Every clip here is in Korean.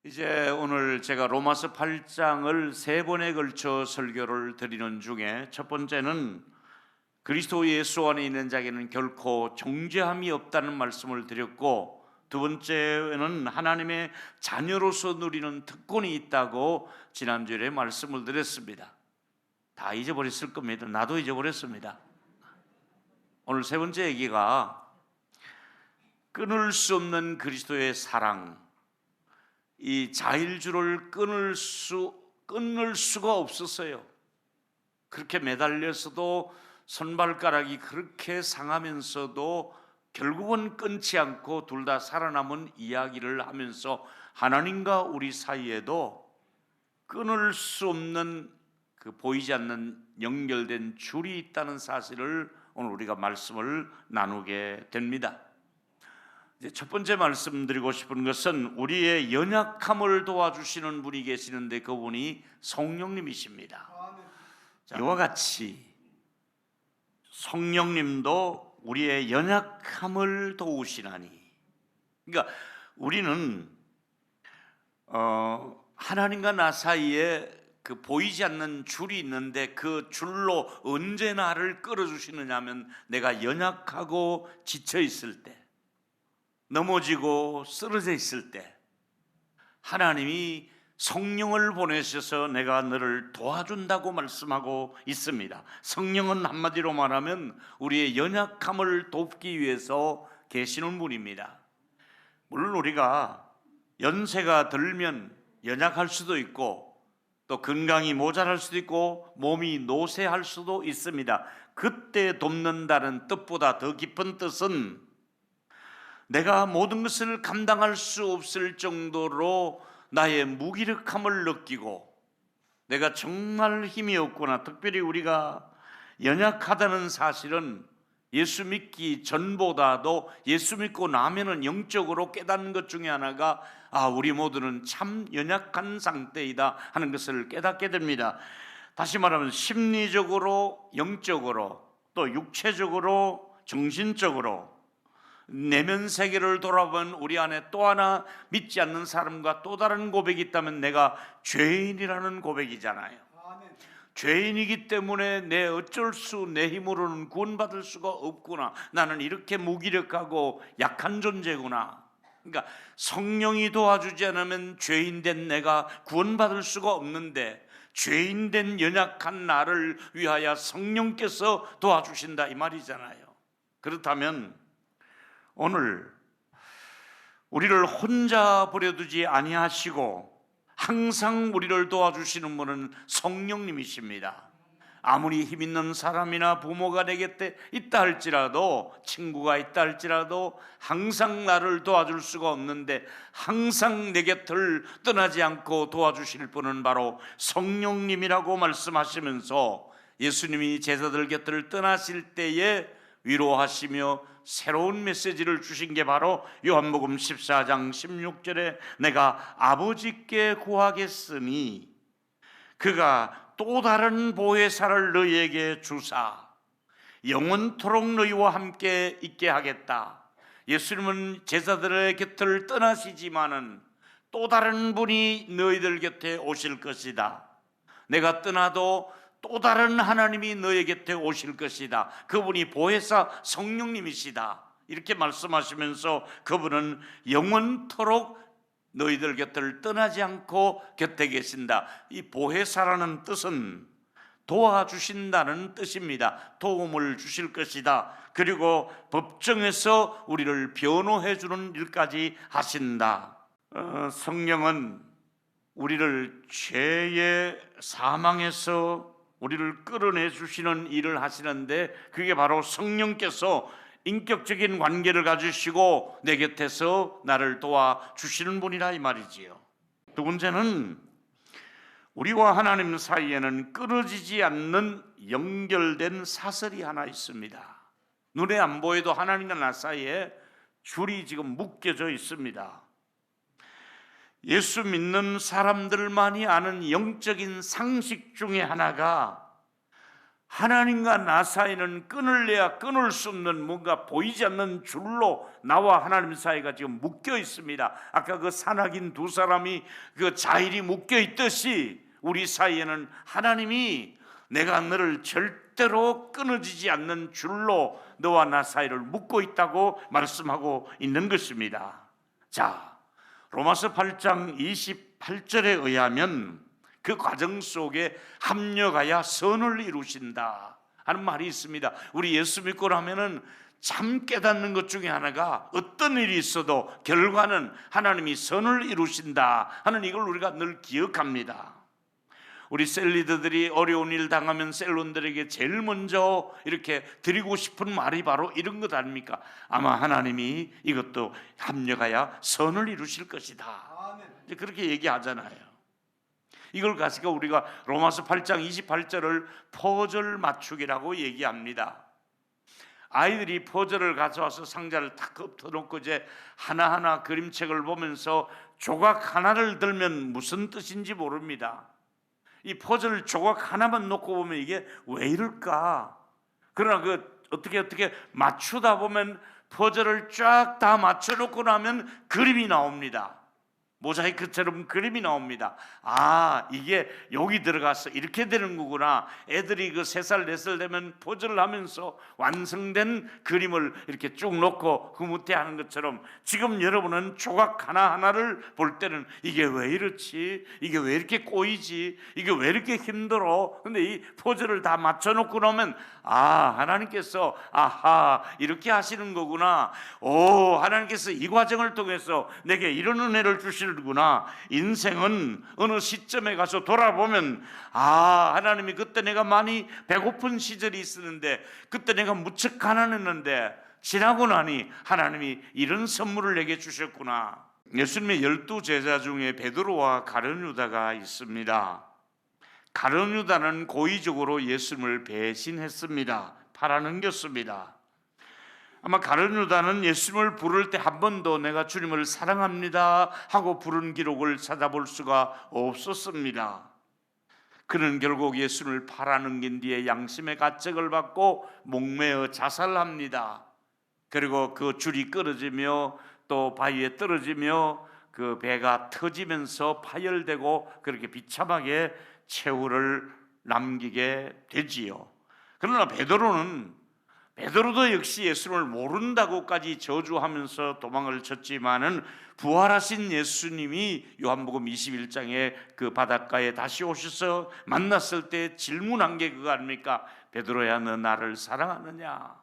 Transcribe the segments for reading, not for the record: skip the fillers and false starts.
이제 오늘 제가 로마서 8장을 세 번에 걸쳐 설교를 드리는 중에 첫 번째는 그리스도 예수 안에 있는 자에게는 결코 정죄함이 없다는 말씀을 드렸고, 두 번째는 하나님의 자녀로서 누리는 특권이 있다고 지난주에 말씀을 드렸습니다. 다 잊어버렸을 겁니다. 나도 잊어버렸습니다. 오늘 세 번째 얘기가 끊을 수 없는 그리스도의 사랑, 이 자일주를 끊을 수가 없었어요. 그렇게 매달려서도 손발가락이 그렇게 상하면서도 결국은 끊지 않고 둘 다 살아남은 이야기를 하면서 하나님과 우리 사이에도 끊을 수 없는 그 보이지 않는 연결된 줄이 있다는 사실을 오늘 우리가 말씀을 나누게 됩니다. 첫 번째 말씀드리고 싶은 것은 우리의 연약함을 도와주시는 분이 계시는데 그분이 성령님이십니다. 이와 같이 성령님도 우리의 연약함을 도우시나니, 그러니까 우리는 하나님과 나 사이에 그 보이지 않는 줄이 있는데 그 줄로 언제 나를 끌어주시느냐 하면 내가 연약하고 지쳐 있을 때, 넘어지고 쓰러져 있을 때 하나님이 성령을 보내셔서 내가 너를 도와준다고 말씀하고 있습니다. 성령은 한마디로 말하면 우리의 연약함을 돕기 위해서 계시는 분입니다. 물론 우리가 연세가 들면 연약할 수도 있고 또 건강이 모자랄 수도 있고 몸이 노쇠할 수도 있습니다. 그때 돕는다는 뜻보다 더 깊은 뜻은 내가 모든 것을 감당할 수 없을 정도로 나의 무기력함을 느끼고 내가 정말 힘이 없구나, 특별히 우리가 연약하다는 사실은 예수 믿기 전보다도 예수 믿고 나면은 영적으로 깨닫는 것 중에 하나가 우리 모두는 참 연약한 상태이다 하는 것을 깨닫게 됩니다. 다시 말하면 심리적으로, 영적으로, 또 육체적으로, 정신적으로 내면 세계를 돌아본 우리 안에 또 하나 믿지 않는 사람과 또 다른 고백이 있다면 내가 죄인이라는 고백이잖아요. 죄인이기 때문에 내 힘으로는 구원받을 수가 없구나, 나는 이렇게 무기력하고 약한 존재구나. 그러니까 성령이 도와주지 않으면 죄인된 내가 구원받을 수가 없는데 죄인된 연약한 나를 위하여 성령께서 도와주신다 이 말이잖아요. 그렇다면 오늘 우리를 혼자 버려두지 아니하시고 항상 우리를 도와주시는 분은 성령님이십니다. 아무리 힘 있는 사람이나 부모가 내 곁에 있다 할지라도, 친구가 있다 할지라도 항상 나를 도와줄 수가 없는데 항상 내 곁을 떠나지 않고 도와주실 분은 바로 성령님이라고 말씀하시면서 예수님이 제자들 곁을 떠나실 때에 위로하시며 새로운 메시지를 주신 게 바로 요한복음 14장 16절에 내가 아버지께 구하겠으니 그가 또 다른 보혜사를 너희에게 주사 영원토록 너희와 함께 있게 하겠다. 예수님은 제자들의 곁을 떠나시지만은 또 다른 분이 너희들 곁에 오실 것이다. 내가 떠나도 또 다른 하나님이 너희 곁에 오실 것이다. 그분이 보혜사 성령님이시다. 이렇게 말씀하시면서 그분은 영원토록 너희들 곁을 떠나지 않고 곁에 계신다. 이 보혜사라는 뜻은 도와주신다는 뜻입니다. 도움을 주실 것이다. 그리고 법정에서 우리를 변호해 주는 일까지 하신다. 성령은 우리를 죄의 사망에서 우리를 끌어내 주시는 일을 하시는데 그게 바로 성령께서 인격적인 관계를 가지시고 내 곁에서 나를 도와주시는 분이라 이 말이지요. 두 번째는 우리와 하나님 사이에는 끊어지지 않는 연결된 사슬이 하나 있습니다. 눈에 안 보여도 하나님과 나 사이에 줄이 지금 묶여져 있습니다. 예수 믿는 사람들만이 아는 영적인 상식 중에 하나가 하나님과 나 사이는 끊을래야 끊을 수 없는 뭔가 보이지 않는 줄로 나와 하나님 사이가 지금 묶여 있습니다. 아까 그 산악인 두 사람이 그 자일이 묶여 있듯이 우리 사이에는 하나님이 내가 너를 절대로 끊어지지 않는 줄로 너와 나 사이를 묶고 있다고 말씀하고 있는 것입니다. 자, 로마서 8장 28절에 의하면 그 과정 속에 합력하여 선을 이루신다 하는 말이 있습니다. 우리 예수 믿고 나면은 참 깨닫는 것 중에 하나가 어떤 일이 있어도 결과는 하나님이 선을 이루신다 하는 이걸 우리가 늘 기억합니다. 우리 셀리더들이 어려운 일 당하면 셀론들에게 제일 먼저 이렇게 드리고 싶은 말이 바로 이런 것 아닙니까? 아마 하나님이 이것도 합력하여 선을 이루실 것이다. 이제 그렇게 얘기하잖아요. 이걸 가지고 우리가 로마서 8장 28절을 퍼즐 맞추기라고 얘기합니다. 아이들이 퍼즐을 가져와서 상자를 탁 엎어놓고 이제 하나하나 그림책을 보면서 조각 하나를 들면 무슨 뜻인지 모릅니다. 이 퍼즐 조각 하나만 놓고 보면 이게 왜 이럴까? 그러나 어떻게 맞추다 보면 퍼즐을 쫙 다 맞춰놓고 나면 그림이 나옵니다. 모자이크처럼 그림이 나옵니다. 아, 이게 여기 들어가서 이렇게 되는 거구나. 애들이 그 3살 4살 되면 퍼즐을 하면서 완성된 그림을 이렇게 쭉 놓고 흐뭇해하는 것처럼 지금 여러분은 조각 하나하나를 볼 때는 이게 왜 이렇지? 이게 왜 이렇게 꼬이지? 이게 왜 이렇게 힘들어? 근데 이 퍼즐을 다 맞춰놓고 나면 아, 하나님께서 아하 이렇게 하시는 거구나. 오, 하나님께서 이 과정을 통해서 내게 이런 은혜를 주시는 구나. 인생은 어느 시점에 가서 돌아보면 아, 하나님이 그때 내가 많이 배고픈 시절이 있었는데 그때 내가 무척 가난했는데 지나고 나니 하나님이 이런 선물을 내게 주셨구나. 예수님의 12제자 중에 베드로와 가룟 유다가 있습니다. 가룟 유다는 고의적으로 예수님을 배신했습니다. 팔아넘겼습니다. 아마 가룟 유다는 예수님을 부를 때 한 번도 내가 주님을 사랑합니다 하고 부른 기록을 찾아볼 수가 없었습니다. 그는 결국 예수님을 팔아넘긴 뒤에 양심의 가책을 받고 목매어 자살합니다. 그리고 그 줄이 끊어지며 또 바위에 떨어지며 그 배가 터지면서 파열되고 그렇게 비참하게 최후를 남기게 되지요. 그러나 베드로도 역시 예수님을 모른다고까지 저주하면서 도망을 쳤지만은 부활하신 예수님이 요한복음 21장에 그 바닷가에 다시 오셔서 만났을 때 질문한 게 그거 아닙니까? 베드로야, 너 나를 사랑하느냐?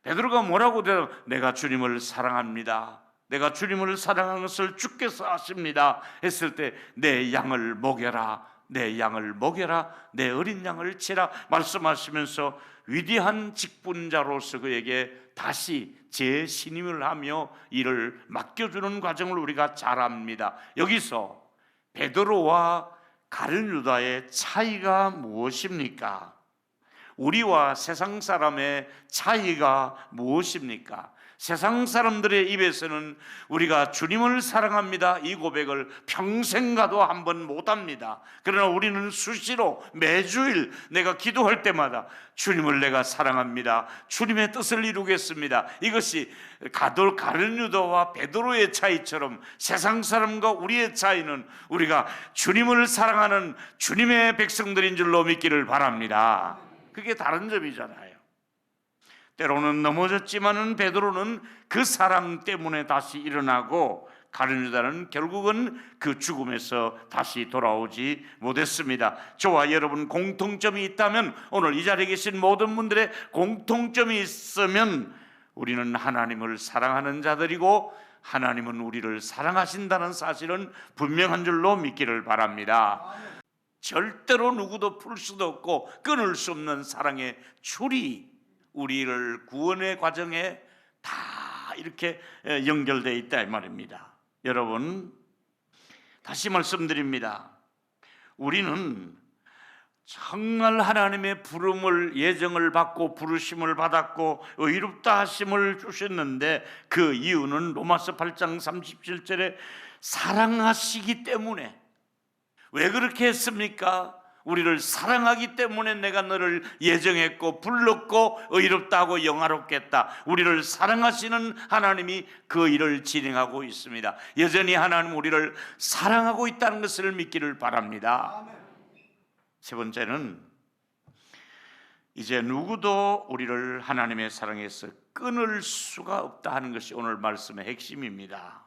베드로가 뭐라고 대답? 내가 주님을 사랑합니다. 내가 주님을 사랑하는 것을 주께서 아십니다 했을 때 내 양을 먹여라, 내 양을 먹여라, 내 어린 양을 치라 말씀하시면서 위대한 직분자로서 그에게 다시 재신임을 하며 이를 맡겨주는 과정을 우리가 잘 압니다. 여기서 베드로와 가룟 유다의 차이가 무엇입니까? 우리와 세상 사람의 차이가 무엇입니까? 세상 사람들의 입에서는 우리가 주님을 사랑합니다 이 고백을 평생 가도 한 번 못합니다. 그러나 우리는 수시로 매주일 내가 기도할 때마다 주님을 내가 사랑합니다, 주님의 뜻을 이루겠습니다, 이것이 가룟 유다와 베드로의 차이처럼 세상 사람과 우리의 차이는 우리가 주님을 사랑하는 주님의 백성들인 줄로 믿기를 바랍니다. 그게 다른 점이잖아요. 때로는 넘어졌지만은 베드로는 그 사랑 때문에 다시 일어나고 가룟 유다는 결국은 그 죽음에서 다시 돌아오지 못했습니다. 저와 여러분 공통점이 있다면, 오늘 이 자리에 계신 모든 분들의 공통점이 있으면 우리는 하나님을 사랑하는 자들이고 하나님은 우리를 사랑하신다는 사실은 분명한 줄로 믿기를 바랍니다. 절대로 누구도 풀 수도 없고 끊을 수 없는 사랑의 줄이 우리를 구원의 과정에 다 이렇게 연결되어 있다 이 말입니다. 여러분, 다시 말씀드립니다. 우리는 정말 하나님의 부름을, 예정을 받고 부르심을 받았고 의롭다 하심을 주셨는데 그 이유는 로마서 8장 37절에 사랑하시기 때문에. 왜 그렇게 했습니까? 우리를 사랑하기 때문에 내가 너를 예정했고 불렀고 의롭다고 영화롭겠다. 우리를 사랑하시는 하나님이 그 일을 진행하고 있습니다. 여전히 하나님 우리를 사랑하고 있다는 것을 믿기를 바랍니다. 세 번째는 이제 누구도 우리를 하나님의 사랑에서 끊을 수가 없다 하는 것이 오늘 말씀의 핵심입니다.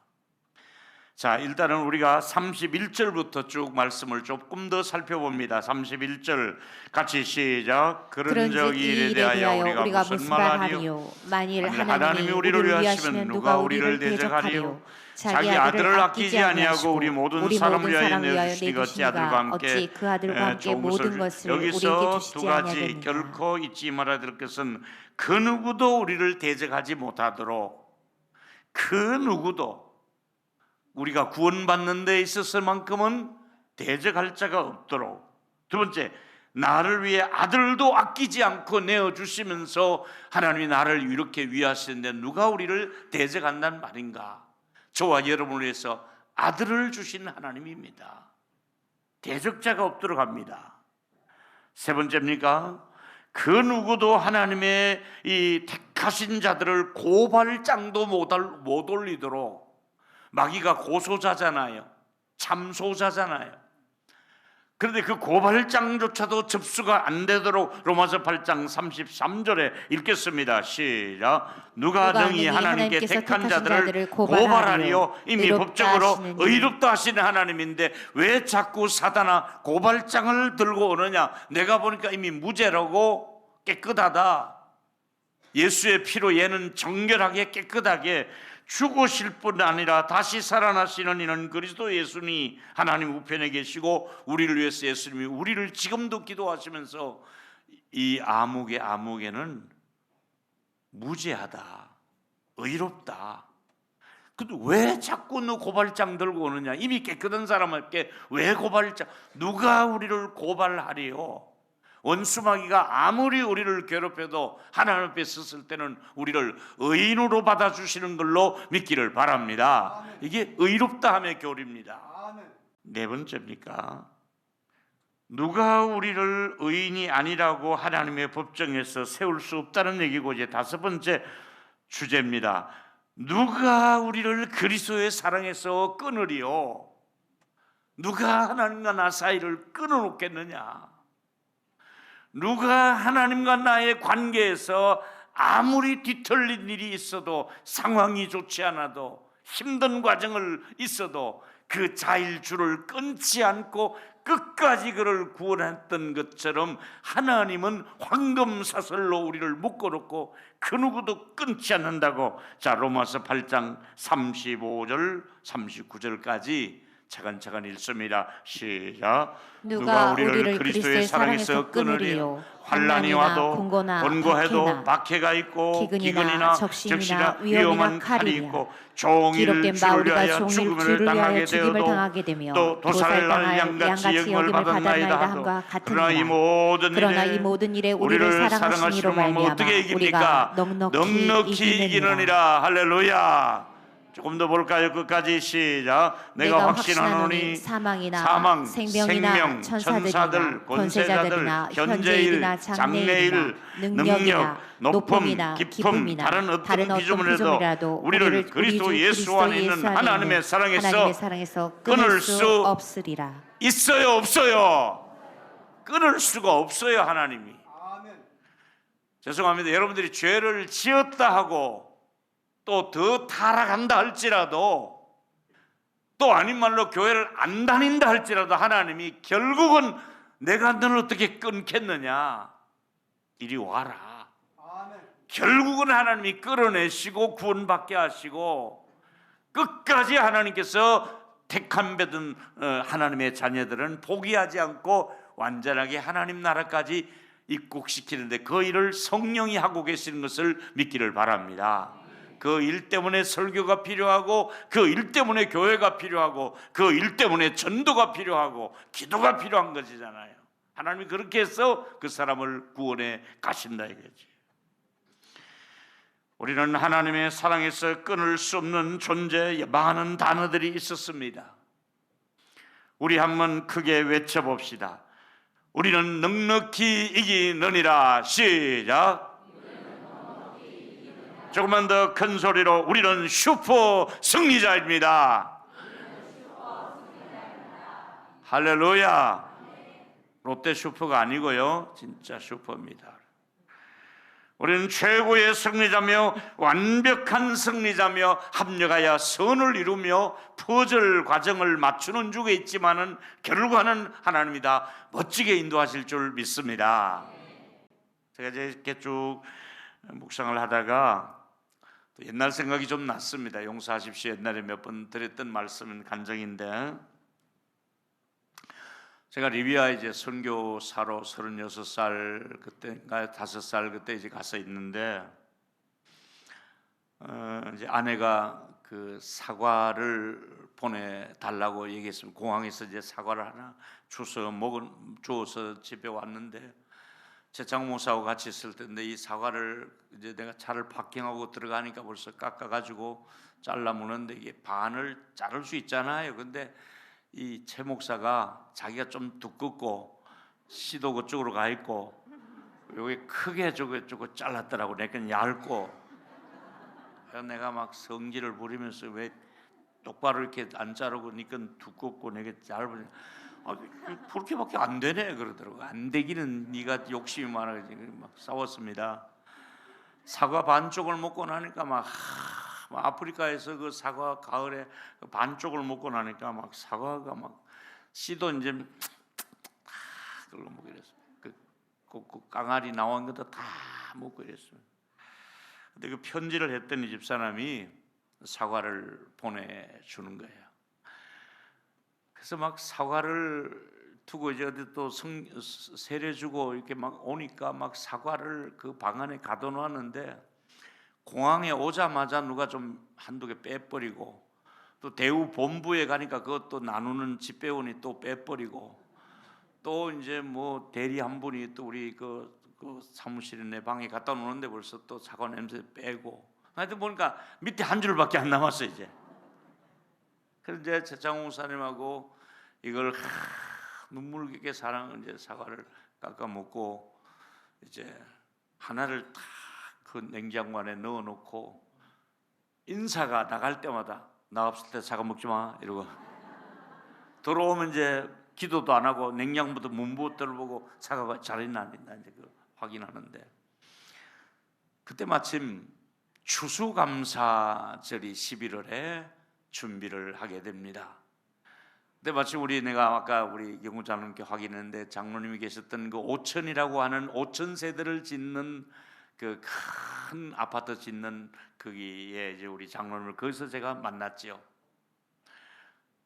자, 일단은 우리가 31절부터 쭉 말씀을 조금 더 살펴봅니다. 31절 같이 시작. 그런즉 이 일에 대하여 우리가 무슨 말하리요? 만일 하나님이 우리를 위하시면 누가 우리를 대적하리요? 자기 아들을 아끼지 아니하고 우리 모든 사람을 위하여 내어주시니 어찌 아들과 함께 그 아들과 함께 모든 것을 우리에게 여기서 주시지 두 가지 아니하겠느냐. 결코 잊지 말아야 될 것은 그 누구도 우리를 대적하지 못하도록, 그 누구도 우리가 구원받는 데 있어서만큼은 대적할 자가 없도록. 두 번째, 나를 위해 아들도 아끼지 않고 내어주시면서 하나님이 나를 이렇게 위하시는데 누가 우리를 대적한다는 말인가? 저와 여러분을 위해서 아들을 주신 하나님입니다. 대적자가 없도록 합니다. 세 번째입니까? 그 누구도 하나님의 이 택하신 자들을 고발장도 못 올리도록. 마귀가 고소자잖아요. 참소자잖아요. 그런데 그 고발장조차도 접수가 안 되도록 로마서 8장 33절에 읽겠습니다. 시작. 누가 능히 하나님께 택한 자들을 고발하리요? 이미 법적으로 의롭다 하시는 하나님인데 왜 자꾸 사단아 고발장을 들고 오느냐? 내가 보니까 이미 무죄라고, 깨끗하다. 예수의 피로 얘는 정결하게 깨끗하게 죽으실 뿐 아니라 다시 살아나시는 이는 그리스도 예수니 하나님 우편에 계시고 우리를 위해서 예수님이 우리를 지금도 기도하시면서 이 아무개는 무죄하다, 의롭다. 근데 왜 자꾸 너 고발장 들고 오느냐? 이미 깨끗한 사람에게 왜 고발장? 누가 우리를 고발하리요? 원수마귀가 아무리 우리를 괴롭혀도 하나님 앞에 섰을 때는 우리를 의인으로 받아주시는 걸로 믿기를 바랍니다. 아멘. 이게 의롭다 함의 교리입니다. 아멘. 네 번째입니까? 누가 우리를 의인이 아니라고 하나님의 법정에서 세울 수 없다는 얘기고, 이제 다섯 번째 주제입니다. 누가 우리를 그리스도의 사랑에서 끊으리요? 누가 하나님과 나 사이를 끊어놓겠느냐? 누가 하나님과 나의 관계에서 아무리 뒤틀린 일이 있어도, 상황이 좋지 않아도, 힘든 과정을 있어도 그 자일줄을 끊지 않고 끝까지 그를 구원했던 것처럼 하나님은 황금사슬로 우리를 묶어놓고 그 누구도 끊지 않는다고. 자, 로마서 8장 35절 39절까지 차근차근 읽습니다. 시작. 누가 우리를 그리스도의 사랑에서 끊으리요? 환난이 와도 권고해도 박해가 있고 기근이나 적신이나 위험한 칼이 있고 종일 주를 위하여 죽음을 당하게 되어도 또 도살날 양같이 영을 받았나이다 하도 그러나 이 모든 일에 우리를 사랑하시니로 말미암아 어떻게 이깁니까? 넉넉히 이기느니라. 할렐루야. 조금 더 볼까요? 끝까지 시작. 내가 확신하노니 사망, 생명, 천사들, 권세자들이나 현재일, 장래일, 능력, 높음, 깊음, 다른 어떤 피조물이라도 우리를 그리스도 예수 안에 있는 하나님의 사랑에서 끊을 수 없으리라. 있어요, 없어요? 끊을 수가 없어요, 하나님이. 죄송합니다. 여러분들이 죄를 지었다 하고 또 더 타락한다 할지라도, 또 아닌 말로 교회를 안 다닌다 할지라도 하나님이 결국은 내가 너를 어떻게 끊겠느냐, 이리 와라. 아멘. 결국은 하나님이 끌어내시고 구원받게 하시고 끝까지 하나님께서 택함 받은 하나님의 자녀들은 포기하지 않고 완전하게 하나님 나라까지 입국시키는데 그 일을 성령이 하고 계시는 것을 믿기를 바랍니다. 그 일 때문에 설교가 필요하고, 그 일 때문에 교회가 필요하고, 그 일 때문에 전도가 필요하고 기도가 필요한 것이잖아요. 하나님이 그렇게 해서 그 사람을 구원해 가신다 이거지. 우리는 하나님의 사랑에서 끊을 수 없는 존재, 많은 단어들이 있었습니다. 우리 한번 크게 외쳐봅시다. 우리는 넉넉히 이기느니라. 시작. 조금만 더 큰 소리로 우리는 슈퍼 승리자입니다. 할렐루야. 롯데 슈퍼가 아니고요, 진짜 슈퍼입니다. 우리는 최고의 승리자며 완벽한 승리자며 합력하여 선을 이루며 퍼즐 과정을 맞추는 중에 있지만은 결과는 하나님이다. 멋지게 인도하실 줄 믿습니다. 제가 이제 이렇게 쭉 묵상을 하다가 또 옛날 생각이 좀 났습니다. 용서하십시오. 옛날에 몇 번 드렸던 말씀은 간증인데, 제가 리비아에 이제 선교사로 36살 그때인가 5살 그때 이제 가서 있는데, 이제 아내가 그 사과를 보내달라고 얘기했습니다. 공항에서 이제 사과를 하나 주워서 집에 왔는데, 제 장모사하고 같이 있을 때인데, 이 사과를 이제 내가 차를 파킹하고 들어가니까 벌써 깎아가지고 잘라 무는데, 이게 반을 자를 수 있잖아요. 근데 이 최 목사가 자기가 좀 두껍고 씨도 그쪽으로 가 있고 여기 크게 저거 잘랐더라고. 내건 얇고. 그래서 내가 막 성질을 부리면서 왜 똑바로 이렇게 안 자르고 니건 두껍고 내게 얇으냐. 그렇게밖에 안 되네 그러더라고. 안 되기는 네가 욕심이 많아가지고 막 싸웠습니다. 사과 반쪽을 먹고 나니까 막 아프리카에서 그 사과 가을에 반쪽을 먹고 나니까 막 사과가 막 씨도 이제 그걸로 먹고 이랬어요. 그 깡알이 나온 것도 다 먹고 이랬어요. 근데 그 편지를 했던 이 집사람이 사과를 보내주는 거예요. 그래서 막 사과를 두고 이제 어디 또 세례 주고 이렇게 막 오니까 막 사과를 그 방 안에 가둬놓았는데, 공항에 오자마자 누가 좀 한두 개 빼버리고, 또 대우 본부에 가니까 그것도 나누는 집배원이 또 빼버리고, 또 이제 뭐 대리 한 분이 또 우리 그 사무실에 내 방에 갖다 놓는데 벌써 또 사과 냄새 빼고, 하여튼 보니까 밑에 한 줄밖에 안 남았어 이제. 그래서 이제 최창호 목사님하고 이걸 눈물 깊게 이제 사과를 깎아 먹고 이제 하나를 딱 그 냉장고 안에 넣어놓고, 인사가 나갈 때마다 나 없을 때 사과 먹지 마 이러고 들어오면 이제 기도도 안 하고 냉장고도 문부 들어보고 사과가 잘 있나 안 있나 이제 그 확인하는데, 그때 마침 추수감사절이 11월에 준비를 하게 됩니다. 근데 마침 내가 아까 우리 영우장님께 확인했는데, 장로님이 계셨던 그 오천이라고 하는 5천 세대를 짓는 그 큰 아파트 짓는 거기에 이제 우리 장로님을 거기서 제가 만났지요.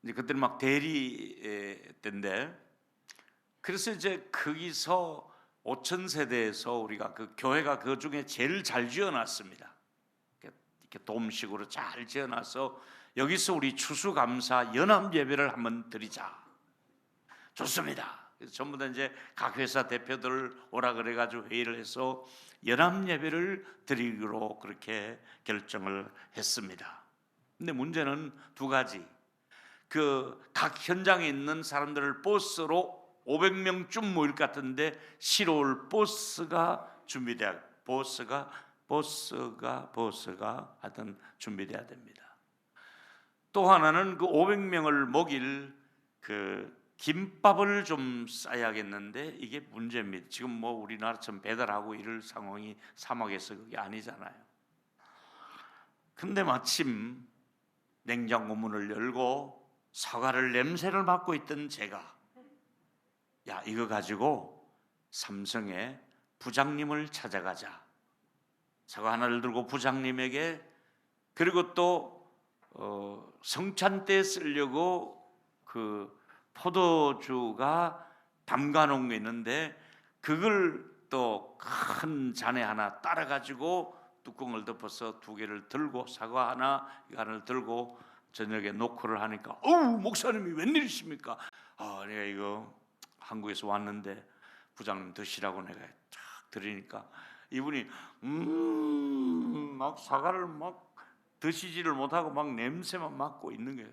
이제 그때는 막 대리 때인데, 그래서 이제 거기서 5천 세대에서 우리가 그 교회가 그 중에 제일 잘 지어놨습니다. 이렇게 돔식으로 잘 지어놔서 여기서 우리 추수감사 연합 예배를 한번 드리자. 좋습니다. 그래서 전부 다 이제 각 회사 대표들 오라 그래가지고 회의를 해서 연합 예배를 드리기로 그렇게 결정을 했습니다. 근데 문제는 두 가지. 그 각 현장에 있는 사람들을 버스로 500명쯤 모일 것 같은데 실어올 버스가 준비돼야, 버스가 하여튼 준비돼야 됩니다. 또 하나는 그 500명을 먹일 그 김밥을 좀 싸야겠는데, 이게 문제입니다. 지금 뭐 우리나라처럼 배달하고 이럴 상황이 사막에서 그게 아니잖아요. 근데 마침 냉장고 문을 열고 사과를 냄새를 맡고 있던 제가, 야 이거 가지고 삼성의 부장님을 찾아가자. 사과 하나를 들고 부장님에게, 그리고 또 성찬 때 쓰려고 그 포도주가 담가 놓은 게 있는데, 그걸 또 큰 잔에 하나 따라 가지고 뚜껑을 덮어서 2개를 들고, 사과 하나 이거 하나를 들고 저녁에 노크를 하니까, 어우 목사님이 웬일이십니까? 내가 이거 한국에서 왔는데 부장님 드시라고 내가 쫙 드리니까 이분이 막 사과를 막 드시지를 못하고 막 냄새만 맡고 있는 거예요.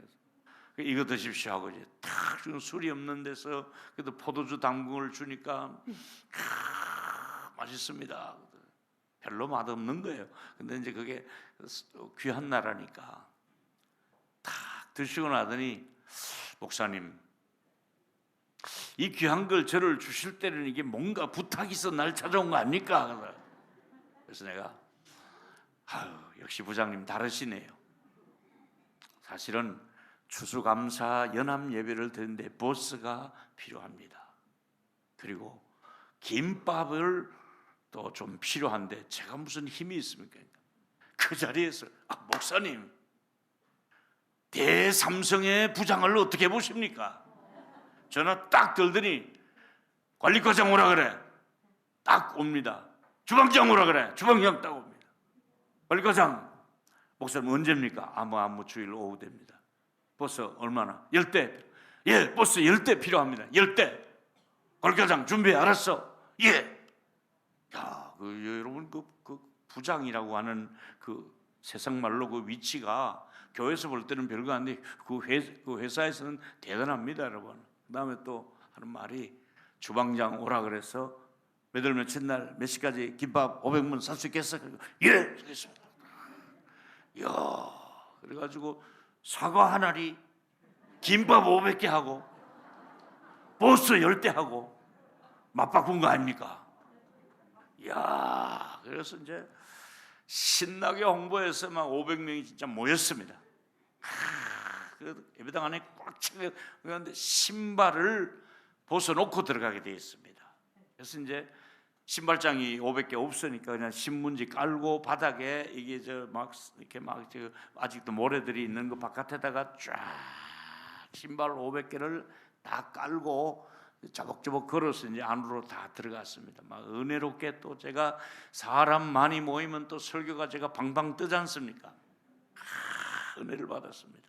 이거 드십시오 하고 이제 탁 주는, 술이 없는 데서 그래도 포도주 담금을 주니까 맛있습니다. 별로 맛없는 거예요. 근데 이제 그게 귀한 나라니까 탁 드시고 나더니, 목사님, 이 귀한 걸 저를 주실 때는 이게 뭔가 부탁이 있어 날 찾아온 거 아닙니까? 그래서 내가 역시 부장님 다르시네요. 사실은 추수감사 연합 예배를 드리는데 버스가 필요합니다. 그리고 김밥을 또 좀 필요한데 제가 무슨 힘이 있습니까? 그 자리에서 목사님, 대삼성의 부장을 어떻게 보십니까? 전화 딱 들더니 관리과장 오라 그래. 딱 옵니다. 주방장 오라 그래. 주방장 딱 옵니다. 관리과장, 목사님 언제입니까? 아무 주일 오후 됩니다. 버스 얼마나? 10대. 예, 버스 10대 필요합니다. 10대. 관리과장 준비해. 알았어. 예. 야, 여러분 그 부장이라고 하는 그 세상 말로 그 위치가 교회에서 볼 때는 별거 아닌데 그 회사에서는 대단합니다, 여러분. 그다음에 또 하는 말이, 주방장 오라 그래서 몇 월 며칠 날 몇 시까지 김밥 500문 살 수 있겠어? 예, 알겠습니다. 이야, 그래가지고 사과 한 알이 김밥 500개 하고 버스 10대 하고 맞바꾼 거 아닙니까? 이야, 그래서 이제 신나게 홍보해서 막 500명이 진짜 모였습니다. 그 예배당 안에 꽉 차게. 그런데 신발을 벗어놓고 들어가게 되어 있습니다. 그래서 이제 신발장이 500개 없으니까 그냥 신문지 깔고 바닥에 이게 이렇게 아직도 모래들이 있는 거 바깥에다가 쫙 신발 500개를 다 깔고 자복자복 걸어서 이제 안으로 다 들어갔습니다. 막 은혜롭게 또 제가 사람 많이 모이면 또 설교가 제가 방방 뜨지 않습니까? 은혜를 받았습니다.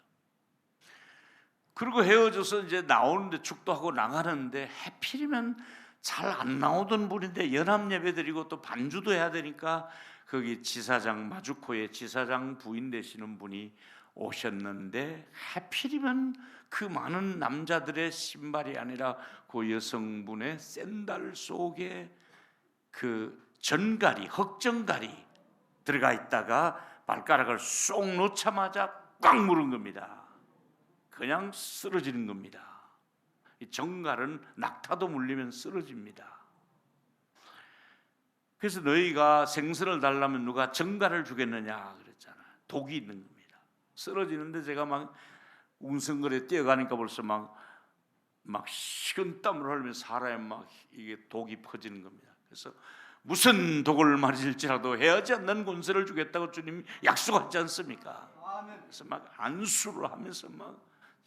그리고 헤어져서 이제 나오는데 축도하고 나가는데 해필이면 잘 안 나오던 분인데 연합 예배 드리고 또 반주도 해야 되니까 거기 지사장, 마주코의 지사장 부인 되시는 분이 오셨는데 해필이면 그 많은 남자들의 신발이 아니라 그 여성분의 샌들 속에 그 전갈이, 흑전갈이 들어가 있다가 발가락을 쏙 놓자마자 꽉 물은 겁니다. 그냥 쓰러지는 겁니다. 이 정갈은 낙타도 물리면 쓰러집니다. 그래서 너희가 생선을 달라면 누가 정갈을 주겠느냐 그랬잖아요. 독이 있는 겁니다. 쓰러지는데 제가 막 웅성거려 뛰어가니까 벌써 막 식은땀을 흘리면 사람에 막 이게 독이 퍼지는 겁니다. 그래서 무슨 독을 맞을지라도 해하지 않는 권세를 주겠다고 주님이 약속하지 않습니까? 그래서 막 안수를 하면서 막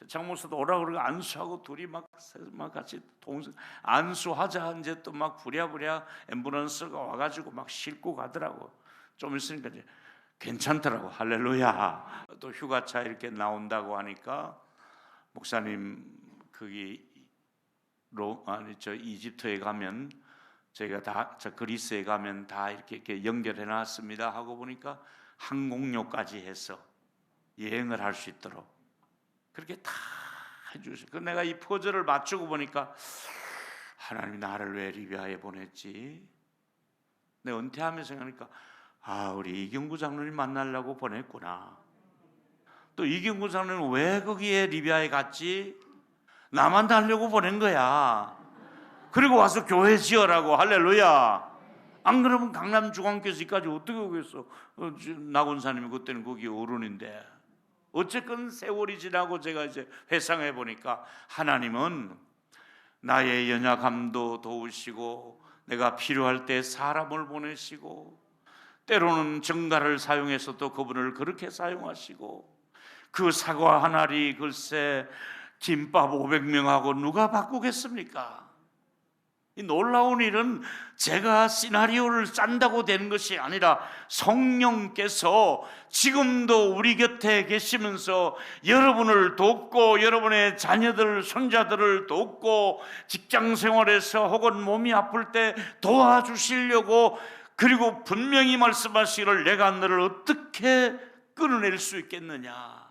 장모사도 오라 그러고 안수하고 둘이 막 같이 안수하자. 이제 또 막 부랴부랴 앰뷸런스가 와가지고 막 싣고 가더라고. 좀 있으니까 이제 괜찮더라고. 할렐루야. 또 휴가차 이렇게 나온다고 하니까 목사님 거기 이집트에 가면 저희가 저 그리스에 가면 다 이렇게 연결해 놨습니다 하고 보니까 항공료까지 해서 여행을 할 수 있도록 그렇게 다 해주세요. 그 내가 이 퍼즐을 맞추고 보니까 하나님이 나를 왜 리비아에 보냈지? 내가 은퇴하면서 생각하니까 우리 이경구 장로님 만나려고 보냈구나. 또 이경구 장로님 왜 거기에 리비아에 갔지? 나만 달려고 보낸 거야. 그리고 와서 교회 지어라고. 할렐루야. 안 그러면 강남중앙교회까지 어떻게 오겠어? 나곤사님이 그때는 거기 어른인데. 어쨌건 세월이 지나고 제가 이제 회상해 보니까 하나님은 나의 연약함도 도우시고 내가 필요할 때 사람을 보내시고 때로는 정갈을 사용해서도 그분을 그렇게 사용하시고 그 사과 한 알이 글쎄 김밥 500명하고 누가 바꾸겠습니까? 이 놀라운 일은 제가 시나리오를 짠다고 되는 것이 아니라 성령께서 지금도 우리 곁에 계시면서 여러분을 돕고 여러분의 자녀들, 손자들을 돕고 직장 생활에서 혹은 몸이 아플 때 도와주시려고 그리고 분명히 말씀하시기를 내가 너를 어떻게 끌어낼 수 있겠느냐.